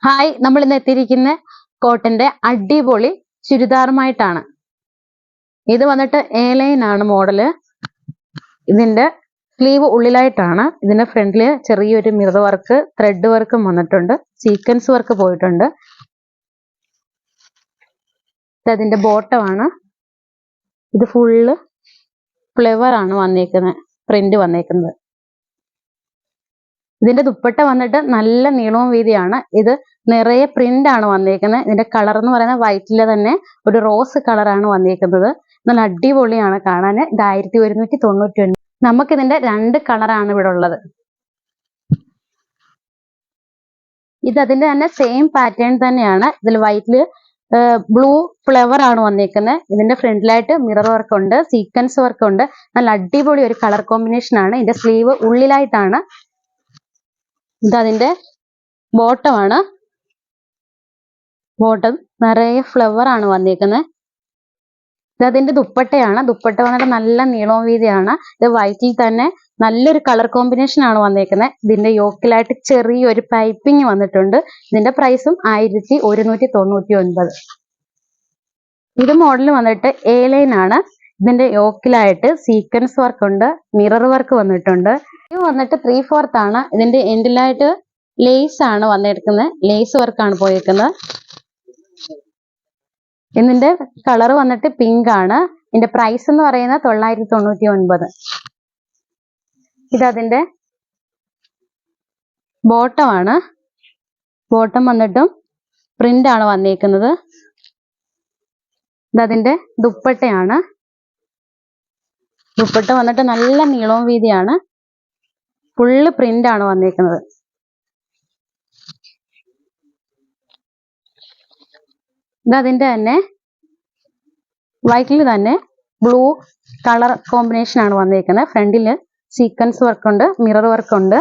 Hi, നമ്മൾ ഇന്ന് എത്തിയിരിക്കുന്ന കോട്ടന്റെ അടിപൊളി ചുരിദാറുമായിട്ടാണ്. ഇത് വന്നിട്ട് എ-ലൈൻ ആണ് മോഡല്. ഇതിന്റെ സ്ലീവ് ഉള്ളിലായിട്ടാണ്. ഇതിന്റെ ഫ്രണ്ടില് ചെറിയൊരു മിറർ വർക്ക്, ത്രെഡ് വർക്കും വന്നിട്ടുണ്ട്, സീക്വൻസ് വർക്ക് പോയിട്ടുണ്ട്. ഇതിന്റെ ബോട്ടം ആണ്. ഇത് ഫുള്ള് ഫ്ലവർ ആണ് വന്നേക്കുന്നത്, പ്രിന്റ് വന്നേക്കുന്നത്. ഇതിന്റെ ദുപ്പട്ട വന്നിട്ട് നല്ല നീളവും വീതിയാണ്. ഇത് നിറയെ പ്രിന്റ് ആണ് വന്നേക്കുന്നത്. ഇതിന്റെ കളർ എന്ന് പറയുന്നത് വൈറ്റിലെ തന്നെ ഒരു റോസ് കളറാണ് വന്നേക്കുന്നത്. നല്ല അടിപൊളിയാണ് കാണാൻ. ഇത് 1199. നമുക്ക് ഇതിന്റെ 2 കളറാണ് ഇവിടെ ഉള്ളത്. ഇത് അതിന്റെ തന്നെ സെയിം പാറ്റേൺ തന്നെയാണ്. ഇതിൽ വൈറ്റില് ബ്ലൂ ഫ്ലവർ ആണ് വന്നേക്കുന്നത്. ഇതിന്റെ ഫ്രണ്ടിലായിട്ട് മിറർ വർക്ക് ഉണ്ട്, സീക്വൻസ് വർക്ക് ഉണ്ട്. നല്ല അടിപൊളി ഒരു കളർ കോമ്പിനേഷൻ ആണ്. ഇതിന്റെ സ്ലീവ് ഉള്ളിലായിട്ടാണ്. ഇതതിന്റെ ബോട്ടം ആണ്. ബോട്ടം നിറയെ ഫ്ലവർ ആണ് വന്നേക്കുന്നത്. ഇതതിന്റെ ദുപ്പട്ടയാണ്. ദുപ്പട്ട വന്നിട്ട് നല്ല നീളവും വീതിയാണ്. ഇത് വൈറ്റിൽ തന്നെ നല്ലൊരു കളർ കോമ്പിനേഷൻ ആണ് വന്നേക്കുന്നത്. ഇതിന്റെ യോക്കിലായിട്ട് ചെറിയൊരു പൈപ്പിംഗ് വന്നിട്ടുണ്ട്. ഇതിന്റെ പ്രൈസും 1199. ഇത് മോഡൽ വന്നിട്ട് എ-ലൈൻ ആണ്. ഇതിന്റെ യോക്കിലായിട്ട് സീക്വൻസ് വർക്ക് ഉണ്ട്, മിറർ വർക്ക് വന്നിട്ടുണ്ട്. ഇത് വന്നിട്ട് 3/4 ആണ്. ഇതിന്റെ എൻഡിലായിട്ട് ലേസ് ആണ് വന്നിരിക്കുന്നത്. ലേസ് വർക്കാണ് പോയിരിക്കുന്നത്. ഇതിന്റെ കളർ വന്നിട്ട് പിങ്ക് ആണ്. ഇതിന്റെ പ്രൈസ് എന്ന് പറയുന്നത് 999. ഇതതിന്റെ ബോട്ടം ആണ്. ബോട്ടം വന്നിട്ടും പ്രിന്റ് ആണ് വന്നിരിക്കുന്നത്. ഇതതിന്റെ ദുപ്പട്ടയാണ്. ദുപ്പട്ട വന്നിട്ട് നല്ല നീളവും വീതിയാണ്. ഫുള്ള് പ്രിന്റ് ആണ് വന്നിരിക്കുന്നത്. ഇതതിന്റെ തന്നെ വൈറ്റിൽ തന്നെ ബ്ലൂ കളർ കോമ്പിനേഷൻ ആണ് വന്നിരിക്കുന്നത്. ഫ്രണ്ടില് സീക്വൻസ് വർക്ക് ഉണ്ട്, മിറർ വർക്ക് ഉണ്ട്.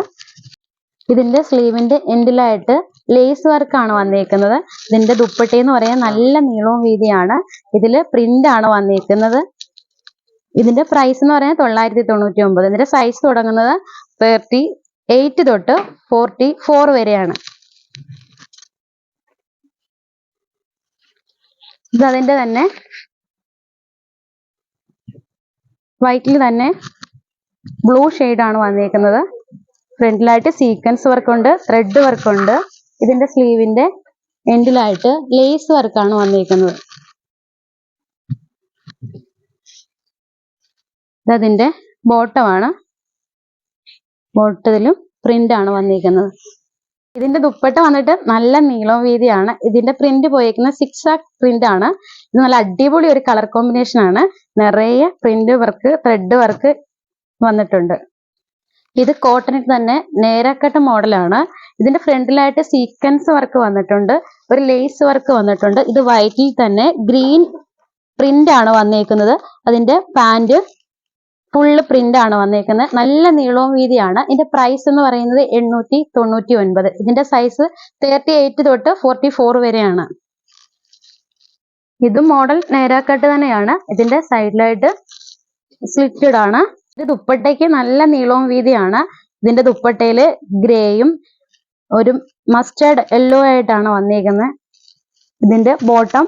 ഇതിന്റെ സ്ലീവിന്റെ എൻഡിലായിട്ട് ലേസ് വർക്ക് ആണ് വന്നിരിക്കുന്നത്. ഇതിന്റെ ദുപ്പട്ട എന്ന് പറയാൻ നല്ല നീളവും വീതിയാണ്. ഇതില് പ്രിന്റ് ആണ് വന്നിരിക്കുന്നത്. ഇതിന്റെ പ്രൈസ് എന്ന് പറയുന്നത് 999. ഇതിന്റെ സൈസ് തുടങ്ങുന്നത് 38 തൊട്ട് 44 വരെയാണ്. ഇത് അതിന്റെ തന്നെ വൈറ്റിൽ തന്നെ ബ്ലൂ ആണ് വന്നിരിക്കുന്നത്. ഫ്രണ്ടിലായിട്ട് സീക്വൻസ് വർക്ക് ഉണ്ട്, ത്രെഡ് വർക്ക് ഉണ്ട്. ഇതിന്റെ സ്ലീവിന്റെ എൻഡിലായിട്ട് ലേസ് വർക്കാണ് വന്നിരിക്കുന്നത്. ഇതതിന്റെ ബോട്ടമാണ്. ബോട്ടത്തിലും പ്രിന്റ് ആണ് വന്നിരിക്കുന്നത്. ഇതിന്റെ ദുപ്പട്ട വന്നിട്ട് നല്ല നീളവും വീതിയാണ്. ഇതിന്റെ പ്രിന്റ് പോയിരിക്കുന്ന 6 പ്രിന്റ് ആണ്. ഇത് നല്ല അടിപൊളി ഒരു കളർ കോമ്പിനേഷൻ ആണ്. നിറയെ പ്രിന്റ് വർക്ക്, ത്രെഡ് വർക്ക് വന്നിട്ടുണ്ട്. ഇത് കോട്ടണിൽ തന്നെ നേരക്കട്ട് മോഡലാണ്. ഇതിന്റെ ഫ്രണ്ടിലായിട്ട് സീക്വൻസ് വർക്ക് വന്നിട്ടുണ്ട്, ഒരു ലേസ് വർക്ക് വന്നിട്ടുണ്ട്. ഇത് വൈറ്റിൽ തന്നെ ഗ്രീൻ പ്രിന്റ് ആണ് വന്നേക്കുന്നത്. അതിന്റെ പാന്റ് ഫുള്ള് പ്രിന്റ് ആണ് വന്നേക്കുന്നത്. നല്ല നീളവും വീതിയാണ്. ഇതിന്റെ പ്രൈസ് എന്ന് പറയുന്നത് 899. ഇതിന്റെ സൈസ് 38 തൊട്ട് 44 വരെയാണ്. ഇത് മോഡൽ നേരാക്കട്ട് തന്നെയാണ്. ഇതിന്റെ സൈഡിലായിട്ട് സ്ലിറ്റഡ് ആണ്. ഇത് ദുപ്പട്ടയ്ക്ക് നല്ല നീളവും വീതിയാണ്. ഇതിന്റെ ദുപ്പട്ടയില് ഗ്രേയും ഒരു മസ്റ്റേർഡ് യെല്ലോ ആയിട്ടാണ് വന്നേക്കുന്നത്. ഇതിന്റെ ബോട്ടം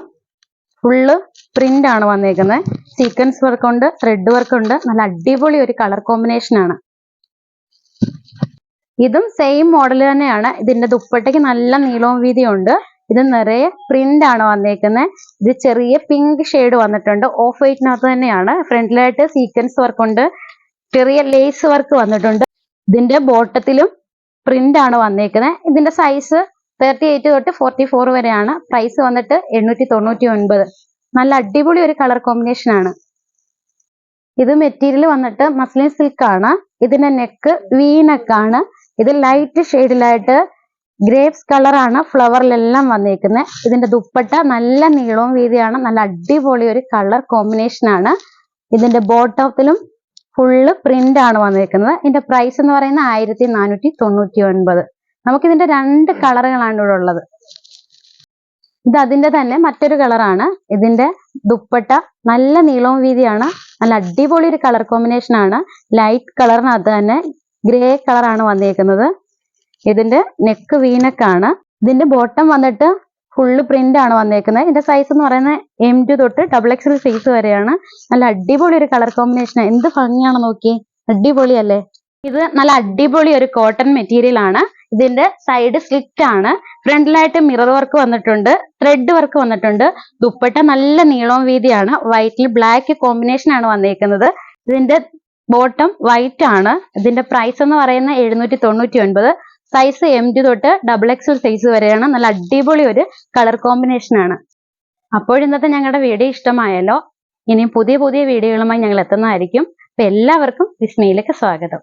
ഫുള്ള് പ്രിന്റ് ആണ് വന്നേക്കുന്നത്. സീക്വൻസ് വർക്ക് ഉണ്ട്, ത്രെഡ് വർക്ക് ഉണ്ട്. നല്ല അടിപൊളി ഒരു കളർ കോമ്പിനേഷൻ ആണ്. ഇതും സെയിം മോഡൽ തന്നെയാണ്. ഇതിന്റെ ദുപ്പട്ടയ്ക്ക് നല്ല നീളവും വീതിയുണ്ട്. ഇത് നിറയെ പ്രിന്റ് ആണ് വന്നേക്കുന്നത്. ഇത് ചെറിയ പിങ്ക് ഷെയ്ഡ് വന്നിട്ടുണ്ട്. ഓഫ് വൈറ്റിനകത്ത് തന്നെയാണ്. ഫ്രണ്ടിലായിട്ട് സീക്വൻസ് വർക്ക് ഉണ്ട്, ചെറിയ ലേസ് വർക്ക് വന്നിട്ടുണ്ട്. ഇതിന്റെ ബോട്ടത്തിലും പ്രിന്റ് ആണ് വന്നേക്കുന്നത്. ഇതിന്റെ സൈസ് 38 തൊട്ട് 44 വരെയാണ്. പ്രൈസ് വന്നിട്ട് 899. നല്ല അടിപൊളി ഒരു കളർ കോമ്പിനേഷൻ ആണ്. ഇത് മെറ്റീരിയൽ വന്നിട്ട് മസ്ലിൻ സിൽക്ക് ആണ്. ഇതിന്റെ നെക്ക് വി നെക്ക് ആണ്. ഇത് ലൈറ്റ് ഷെയ്ഡിലായിട്ട് ഗ്രേപ്സ് കളറാണ് ഫ്ലവറിലെല്ലാം വന്നേക്കുന്നത്. ഇതിന്റെ ദുപ്പട്ട നല്ല നീളവും വീതിയാണ്. നല്ല അടിപൊളി ഒരു കളർ കോമ്പിനേഷൻ ആണ്. ഇതിന്റെ ബോട്ടത്തിലും ഫുള്ള് പ്രിന്റ് ആണ് വന്നേക്കുന്നത്. ഇതിന്റെ പ്രൈസ് എന്ന് പറയുന്നത് 1499. നമുക്ക് ഇതിന്റെ 2 കളറുകളാണ് ഇവിടെ ഉള്ളത്. ഇത് അതിന്റെ തന്നെ മറ്റൊരു കളറാണ്. ഇതിന്റെ ദുപ്പട്ട നല്ല നീളവും വീതിയാണ്. നല്ല അടിപൊളി ഒരു കളർ കോമ്പിനേഷൻ ആണ്. ലൈറ്റ് കളറിനകത്ത് തന്നെ ഗ്രേ കളറാണ് വന്നേക്കുന്നത്. ഇതിന്റെ നെക്ക് വീനക്കാണ്. ഇതിന്റെ ബോട്ടം വന്നിട്ട് ഫുള്ള് പ്രിന്റ് ആണ് വന്നേക്കുന്നത്. ഇതിന്റെ സൈസ് എന്ന് പറയുന്നത് M2 തൊട്ട് XXL സൈസ് വരെയാണ്. നല്ല അടിപൊളി ഒരു കളർ കോമ്പിനേഷൻ. എന്ത് ഭംഗിയാണ് നോക്കിയേ, അടിപൊളിയല്ലേ. ഇത് നല്ല അടിപൊളി ഒരു കോട്ടൺ മെറ്റീരിയൽ ആണ്. ഇതിന്റെ സൈഡ് സ്ലിറ്റ് ആണ്. ഫ്രണ്ടിലായിട്ട് മിറർ വർക്ക് വന്നിട്ടുണ്ട്, ത്രെഡ് വർക്ക് വന്നിട്ടുണ്ട്. ദുപ്പട്ട നല്ല നീളവും വീതിയാണ്. വൈറ്റിൽ ബ്ലാക്ക് കോമ്പിനേഷൻ ആണ് വന്നേക്കുന്നത്. ഇതിന്റെ ബോട്ടം വൈറ്റ് ആണ്. ഇതിന്റെ പ്രൈസ് എന്ന് പറയുന്നത് 799. സൈസ് M2 തൊട്ട് XXL സൈസ് വരെയാണ്. നല്ല അടിപൊളി ഒരു കളർ കോമ്പിനേഷൻ ആണ്. അപ്പോൾ ഇന്നത്തെ ഞങ്ങളുടെ വീഡിയോ ഇഷ്ടമായല്ലോ. ഇനിയും പുതിയ പുതിയ വീഡിയോകളുമായി ഞങ്ങൾ എത്തുന്നതായിരിക്കും. അപ്പൊ എല്ലാവർക്കും വിസ്മയിലേക്ക് സ്വാഗതം.